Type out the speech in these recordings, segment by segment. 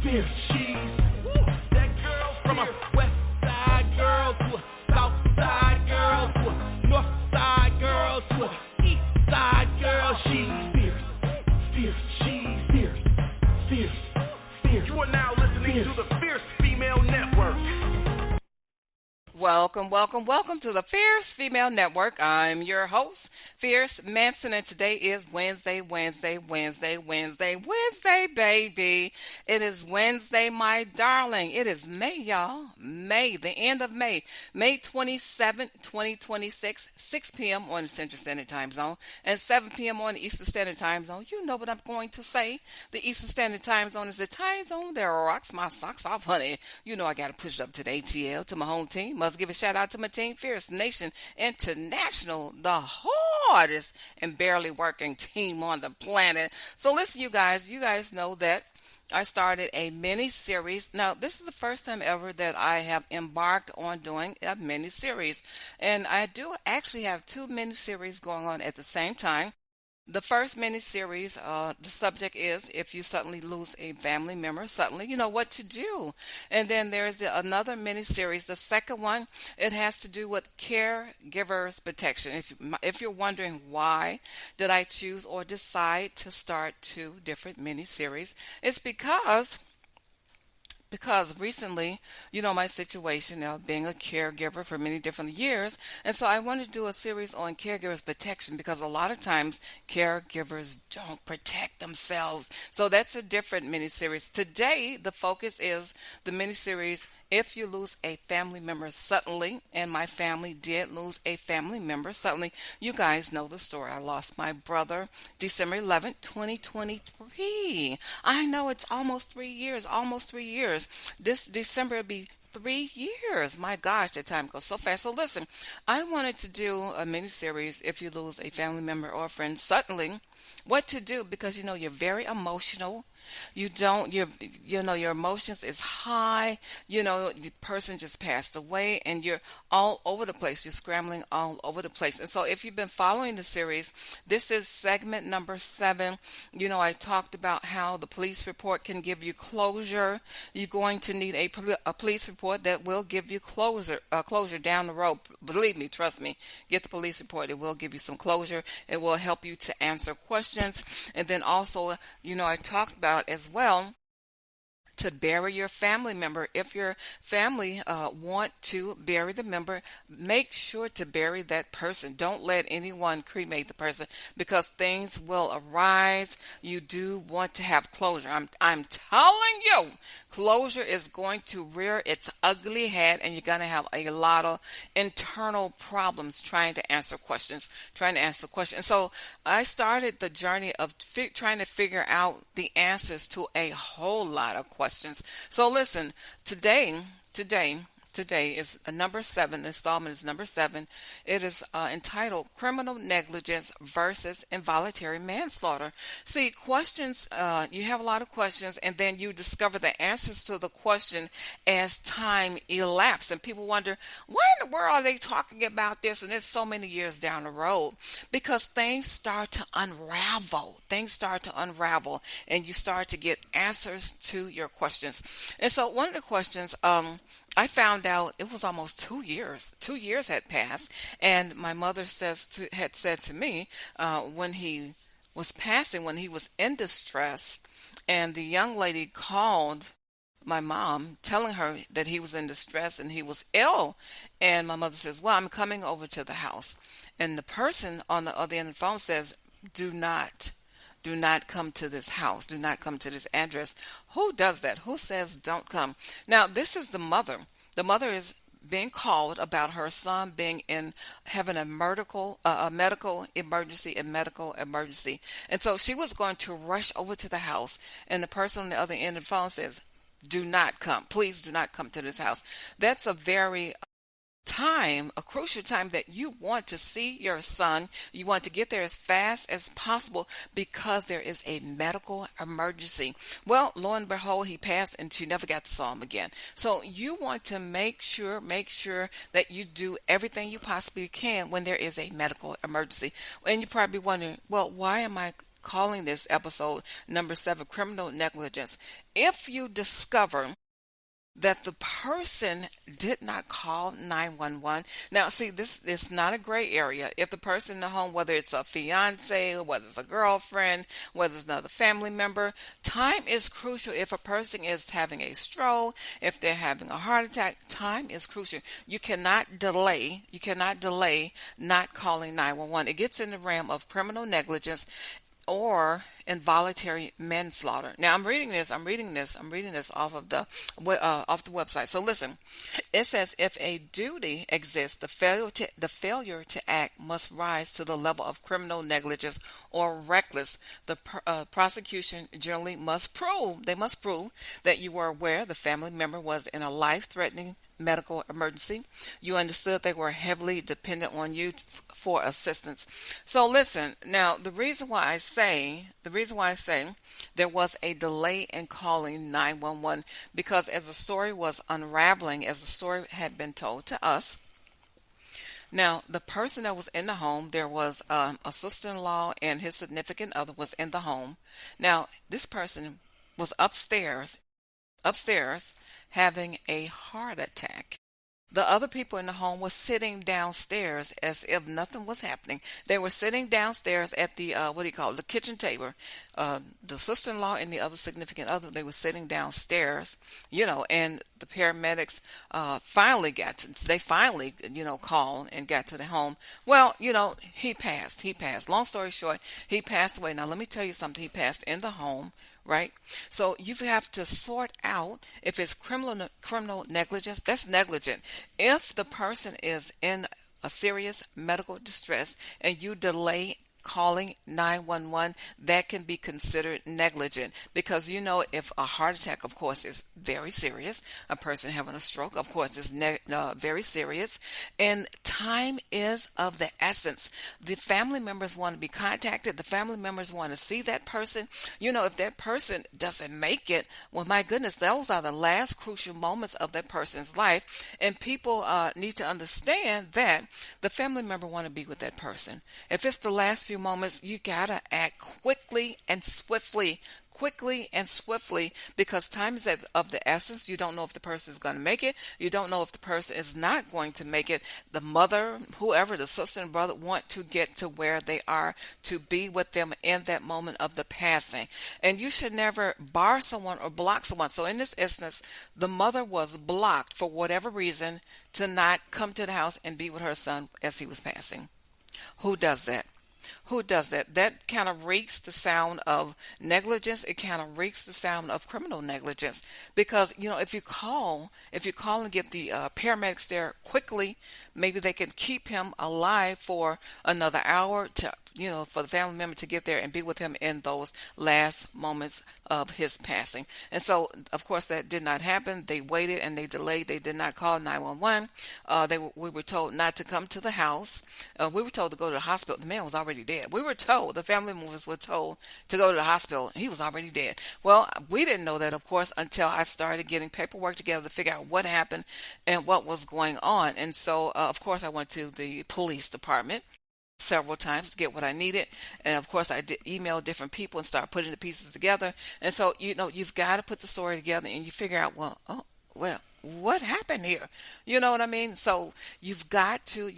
She's that girl from a west side girl to a south side girl to a north side girl to a east side girl. She's fierce. She's fierce. You are now listening to the Fierce Female Network. Welcome to the Fierce Female Network. I'm your host, Fierce Manson, and today is Wednesday, baby. It is Wednesday, my darling. It is May, y'all. May, the end of May. May 27th, 2026, 6 p.m. on the Central Standard Time Zone and 7 p.m. on the Eastern Standard Time Zone. You know what I'm going to say. The Eastern Standard Time Zone is the time zone that rocks my socks off, honey. You know I got to push it up to the ATL, to my home team. Must give a shout out to my team, Fierce Nation International, the hardest and barely working team on the planet. So listen, you guys know that I started a mini-series. Now, this is the first time ever that I have embarked on doing a mini-series. And I do actually have two mini-series going on at the same time. The first mini-series, the subject is if you suddenly lose a family member, suddenly, you know what to do. And then there's another mini-series. The second one, it has to do with caregivers protection. If you're wondering why did I choose or decide to start two different mini-series, it's because recently, you know, my situation of being a caregiver for many different years. And so I wanted to do a series on caregivers protection because a lot of times caregivers don't protect themselves. So that's a different mini-series. Today, the focus is the mini-series if you lose a family member suddenly, and my family did lose a family member suddenly. You guys know the story. I lost my brother December 11th, 2023. I know it's almost 3 years. This December will be 3 years. My gosh, that time goes so fast. So listen, I wanted to do a mini-series if you lose a family member or a friend suddenly. What to do, because you know you're very emotional. Your emotions is high. You know, the person just passed away and you're all over the place. You're scrambling all over the place. And so if you've been following the series, this is segment number 7. You know, I talked about how the police report can give you closure. You're going to need a police report that will give you closure down the road. Believe me, trust me, get the police report. It will give you some closure. It will help you to answer questions. And then also, you know, I talked about as well to bury your family member. If your family want to bury the member, make sure to bury that person. Don't let anyone cremate the person because things will arise. You do want to have closure. I'm telling you, closure is going to rear its ugly head and you're going to have a lot of internal problems trying to answer questions. So I started the journey of trying to figure out the answers to a whole lot of questions. So listen, today is number 7. The installment is number 7. It is entitled Criminal Negligence versus Involuntary Manslaughter. See, questions, you have a lot of questions, and then you discover the answers to the question as time elapses. And people wonder, why in the world are they talking about this? And it's so many years down the road. Because things start to unravel. And you start to get answers to your questions. And so one of the questions, I found out it was almost 2 years. 2 years had passed, and my mother had said to me when he was passing, when he was in distress, and the young lady called my mom telling her that he was in distress and he was ill, and my mother says, well, I'm coming over to the house. And the person on the other end of the phone says, do not come to this house. Do not come to this address. Who does that? Who says don't come? Now, this is the mother. The mother is being called about her son having a medical emergency. And so she was going to rush over to the house, and the person on the other end of the phone says, do not come. Please do not come to this house. That's a crucial time that you want to see your son. You want to get there as fast as possible because there is a medical emergency. Well, lo and behold, he passed and she never got to saw him again. So you want to make sure that you do everything you possibly can when there is a medical emergency. And you're probably wondering, well, why am I calling this episode number 7, criminal negligence. If you discover that the person did not call 911. Now, see, this is not a gray area. If the person in the home, whether it's a fiance, whether it's a girlfriend, whether it's another family member, time is crucial. If a person is having a stroke, if they're having a heart attack, time is crucial. You cannot delay. You cannot delay not calling 911. It gets in the realm of criminal negligence or involuntary manslaughter. Now I'm reading this off of off the website. So listen, it says if a duty exists, the failure to act must rise to the level of criminal negligence or reckless. The prosecution generally must prove that you were aware the family member was in a life-threatening medical emergency. You understood they were heavily dependent on you for assistance. So listen, now the reason why I say there was a delay in calling 911 because as the story was unraveling, as the story had been told to us, now the person that was in the home, there was a sister-in-law and his significant other was in the home. Now this person was upstairs having a heart attack. The other people in the home were sitting downstairs as if nothing was happening. They were sitting downstairs at the, the kitchen table. The sister-in-law and the other significant other, they were sitting downstairs, and the paramedics finally called and got to the home. Well, he passed. Long story short, he passed away. Now, let me tell you something. He passed in the home. Right? So you have to sort out if it's criminal negligence, that's negligent. If the person is in a serious medical distress and you delay calling 911, that can be considered negligent because if a heart attack, of course, is very serious, a person having a stroke, of course, is very serious, and time is of the essence. The family members want to be contacted. The family members want to see that person. If that person doesn't make it, well, my goodness, those are the last crucial moments of that person's life, and people need to understand that the family member want to be with that person. If it's the last few moments, you gotta act quickly and swiftly because time is of the essence. You don't know if the person is going to make it. You don't know if the person is not going to make it. The mother, whoever, the sister and brother want to get to where they are to be with them in that moment of the passing. And you should never bar someone or block someone. So in this instance, the mother was blocked for whatever reason to not come to the house and be with her son as he was passing. Who does that? Who does that? That kind of reeks the sound of negligence. It kind of reeks the sound of criminal negligence because, if you call and get the paramedics there quickly, maybe they can keep him alive for another hour to, for the family member to get there and be with him in those last moments of his passing. And so, of course, that did not happen. They waited and they delayed. They did not call 911. We were told not to come to the house. We were told to go to the hospital. The man was already dead. The family members were told to go to the hospital. He was already dead. Well, we didn't know that, of course, until I started getting paperwork together to figure out what happened and what was going on. And so, of course, I went to the police department several times to get what I needed. And of course, I did email different people and start putting the pieces together. And so, you've got to put the story together and you figure out, what happened here? You know what I mean? So you've got to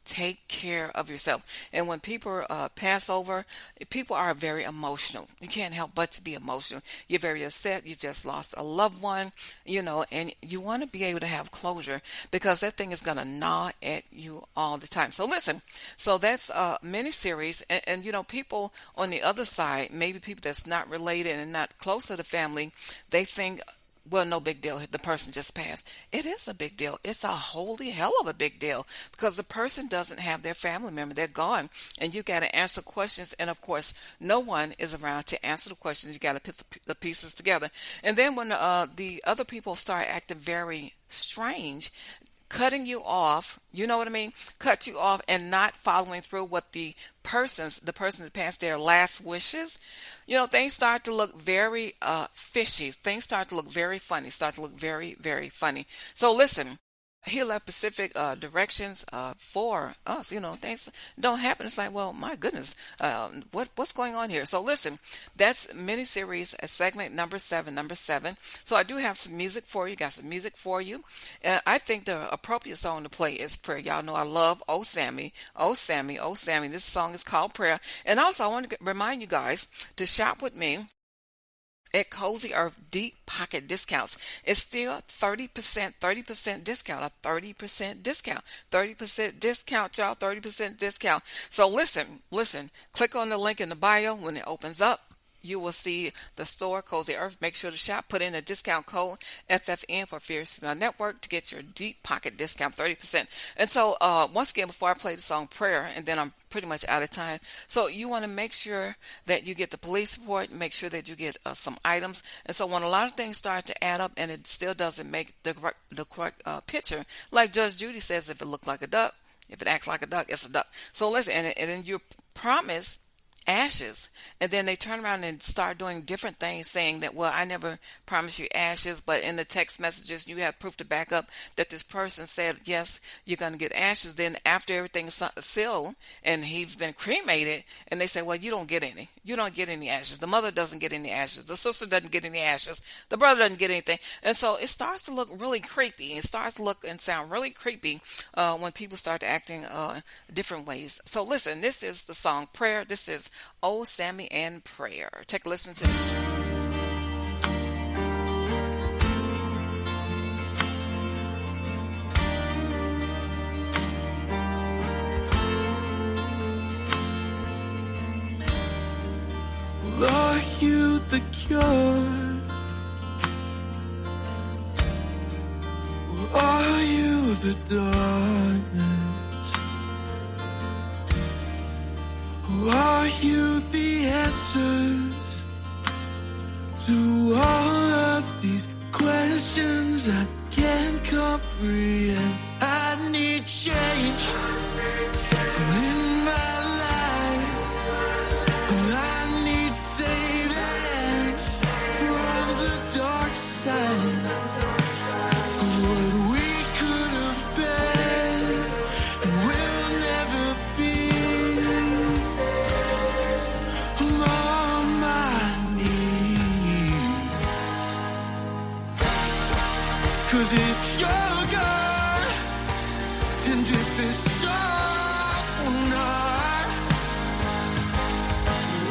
take care of yourself. And when people pass over, people are very emotional. You can't help but to be emotional. You're very upset. You just lost a loved one, and you want to be able to have closure because that thing is going to gnaw at you all the time. So listen, so that's a mini-series. And people on the other side, maybe people that's not related and not close to the family, they think, well, no big deal. The person just passed. It is a big deal. It's a holy hell of a big deal because the person doesn't have their family member. They're gone. And you got to answer questions. And of course, no one is around to answer the questions. You got to put the pieces together. And then when the other people start acting very strange, cutting you off, you know what I mean? Cut you off and not following through what the person that passed their last wishes, things start to look very fishy. Things start to look very funny, start to look very, very funny. So listen, he left specific directions for us. Things don't happen. It's like, well, my goodness, what's going on here? So listen, that's miniseries segment number seven. Number seven. So I do have some music for you. Got some music for you, and I think the appropriate song to play is "Prayer." Y'all know I love "Oh Sammy, Oh Sammy, Oh Sammy." This song is called "Prayer," and also I want to remind you guys to shop with me at Cozy Earth Deep Pocket Discounts. It's still 30% discount, a 30% discount, 30% discount, y'all, 30% discount. So listen, click on the link in the bio. When it opens up, you will see the store, Cozy Earth. Make sure to shop. Put in a discount code FFN for Fierce Female Network to get your deep pocket discount, 30%. And so, once again, before I play the song Prayer, and then I'm pretty much out of time. So you want to make sure that you get the police report, make sure that you get some items. And so when a lot of things start to add up and it still doesn't make the correct picture, like Judge Judy says, if it looked like a duck, if it acts like a duck, it's a duck. So listen, and then you promise ashes, and then they turn around and start doing different things, saying that, well, I never promised you ashes, but in the text messages you have proof to back up that this person said, yes, you're going to get ashes. Then after everything's sealed and he's been cremated, and they say, well, you don't get any ashes. The mother doesn't get any ashes, the sister doesn't get any ashes, the brother doesn't get anything. And so it starts to look really creepy. It starts to look and sound really creepy when people start acting different ways. So listen, this is the song Prayer. This is Oh Sammy and Prayer. Take a listen to this. Well, are you the cure? Or are you the darkness? Are you the answers to all of these questions I can't comprehend? I need change in my life. I need saving from the dark side of what we could have been and will never be. Cause if you're God, and if it's so not,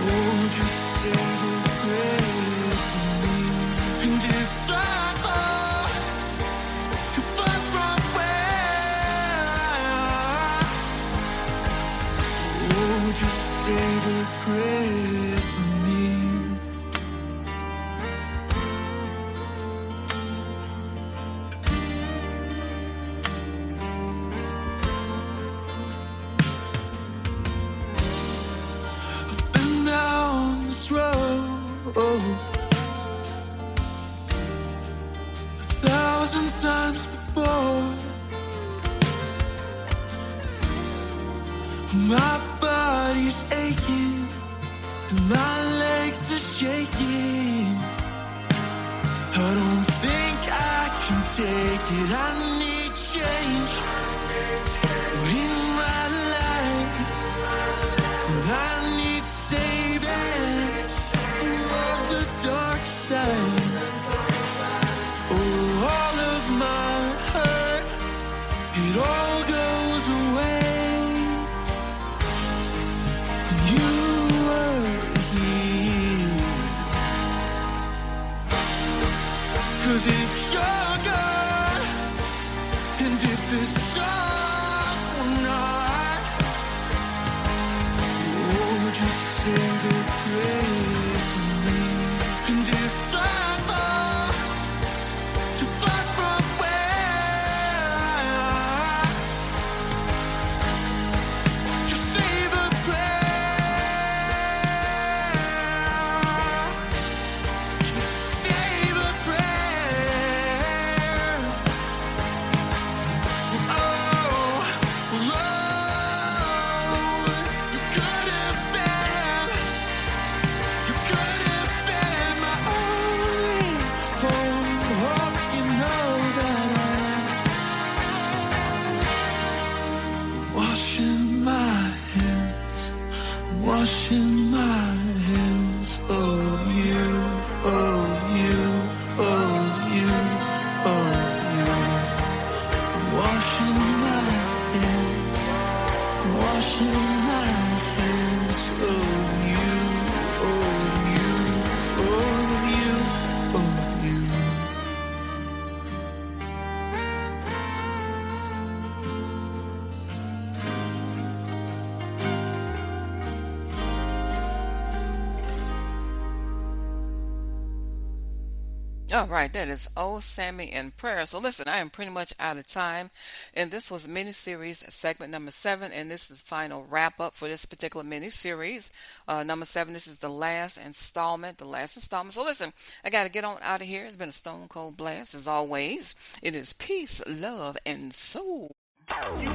oh, just say the prayer for me. And if I fall too far from where, oh, just say the prayer for me. Road 1,000 times before. My body's aching and my legs are shaking. I don't think I can take it. I need change in my life. I need saving of the dark side. Oh, all of my hurt, it all goes away. You were here. 'Cause if you're God, and if it's so not, oh, just say the prayer. And if I fall too far from where, just say the prayer. Just say the prayer. All right, that is Old Sammy in Prayer. So listen, I am pretty much out of time, and this was miniseries segment number 7, and this is final wrap up for this particular miniseries. Number 7, this is the last installment, So listen, I got to get on out of here. It's been a stone cold blast as always. It is peace, love, and soul. You